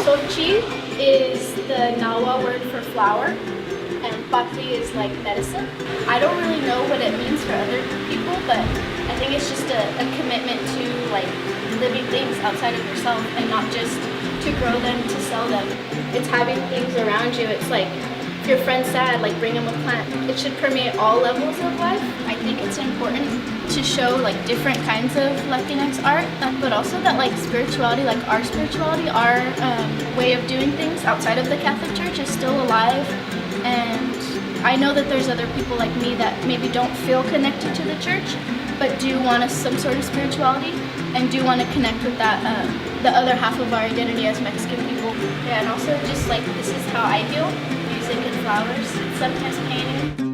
Xochi is the Nawa word for flower, and Pathli is like medicine. I don't really know what it means for other people, but I think it's just a commitment to like living things outside of yourself and not just to grow them, to sell them. It's having things around you. It's like, if your friend's sad, like bring them a plant. It should permeate all levels of life. I think it's important to show like different kinds of Latinx art, but also that like spirituality, like our spirituality, our way of doing things outside of the Catholic Church is still alive. And I know that there's other people like me that maybe don't feel connected to the church, but do want some sort of spirituality and do want to connect with that, the other half of our identity as Mexican people. Yeah, and also just like, this is how I heal, music and flowers, sometimes painting.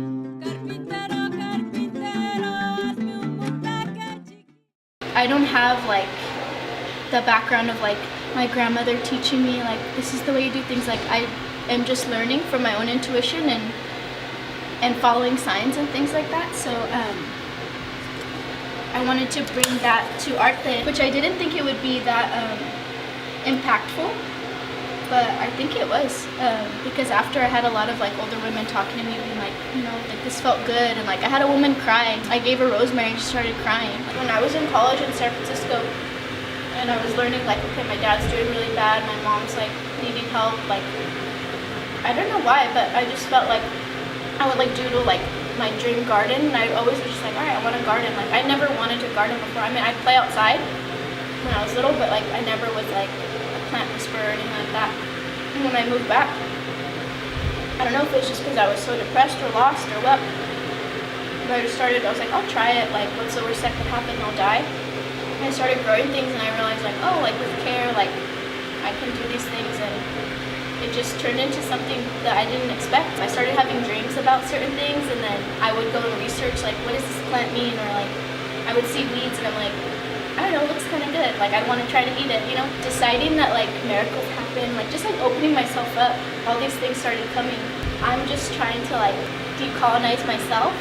I don't have like the background of like my grandmother teaching me like this is the way you do things. Like I am just learning from my own intuition and following signs and things like that. So I wanted to bring that to art then, which I didn't think it would be that impactful, but I think it was, because after I had a lot of like older women talking to me being like, you know, like this felt good, and like I had a woman cry. I gave her rosemary and she started crying. Like, when I was in college in San Francisco and I was learning like, okay, my dad's doing really bad, my mom's like needing help, like I don't know why, but I just felt like I would like doodle like my dream garden, and I always was just like, alright, I want a garden. Like I never wanted to garden before. I mean, I'd play outside when I was little, but like I never was like a plant whisperer or anything like that. And when I moved back, I don't know if it was just because I was so depressed or lost or what, but I was like, I'll try it, like what's the worst that could happen? I'll die. And I started growing things and I realized like, oh, like with care, like I can do these things, and it just turned into something that I didn't expect. I started having dreams about certain things, and then I would go and research like, what does this plant mean? Or like I would see weeds and I'm like, I don't know, it looks kind of good. Like I want to try to eat it, you know? Deciding that like miracles happen, like just like opening myself up, all these things started coming. I'm just trying to like decolonize myself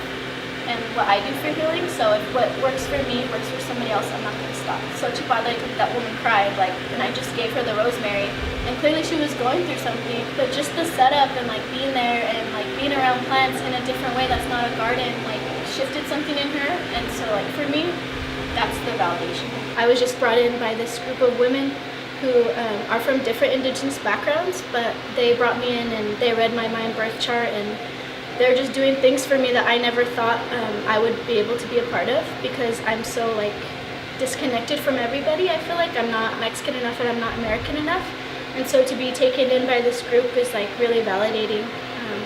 and what I do for healing. So if what works for me works for somebody else, I'm not going to stop. So Xochipathli, that woman cried, like, and I just gave her the rosemary, and clearly she was going through something, but just the setup and like being there and like being around plants in a different way that's not a garden, like shifted something in her. And so like for me, that's the validation. I was just brought in by this group of women who are from different indigenous backgrounds, but they brought me in and they read my mind birth chart, and they're just doing things for me that I never thought I would be able to be a part of, because I'm so like disconnected from everybody. I feel like I'm not Mexican enough and I'm not American enough, and so to be taken in by this group is like really validating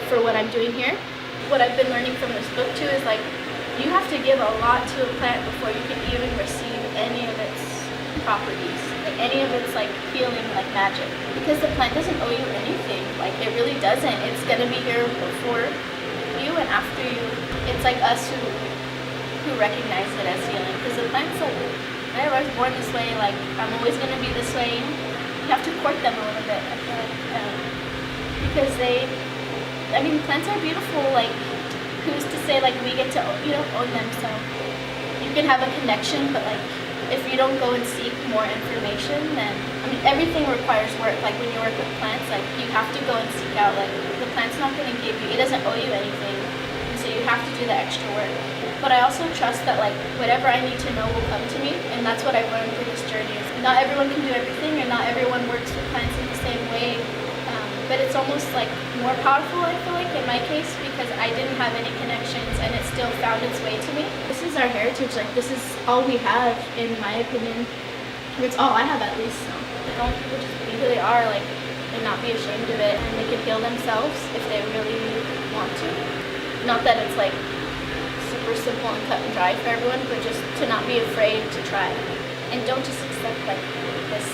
for what I'm doing here. What I've been learning from this book too is like, you have to give a lot to a plant before you can even receive any of its properties, like any of its like healing, like magic, because the plant doesn't owe you anything. Like it really doesn't. It's gonna be here before you and after you. It's like us who recognize it as healing, because the plant's like, I was born this way, like I'm always gonna be this way. You have to court them a little bit, I feel like, because I mean, plants are beautiful. Like who's to say like we get to, you know, own them? So you can have a connection, but like if you don't go and seek more information, then I mean everything requires work. Like when you work with plants, like you have to go and seek out, like the plant's not going to give you, it doesn't owe you anything, and so you have to do the extra work. But I also trust that like whatever I need to know will come to me, and that's what I've learned through this journey. Is not everyone can do everything, and not everyone works with plants in the same way. But it's almost like more powerful, I feel like, in my case, because I didn't have any connections and it still found its way to me. This is our heritage. Like this is all we have, in my opinion. It's all I have, at least. So I want people just be who they are, like, and not be ashamed of it, and they can heal themselves if they really want to. Not that it's like super simple and cut and dry for everyone, but just to not be afraid to try, and don't just accept like this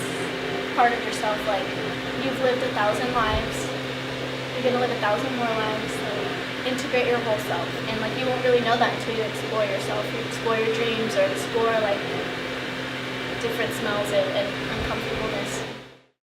part of yourself, like you've lived 1,000 lives, you're gonna live 1,000 more lives, so integrate your whole self. And like you won't really know that until you explore yourself, you explore your dreams, or explore like different smells and uncomfortable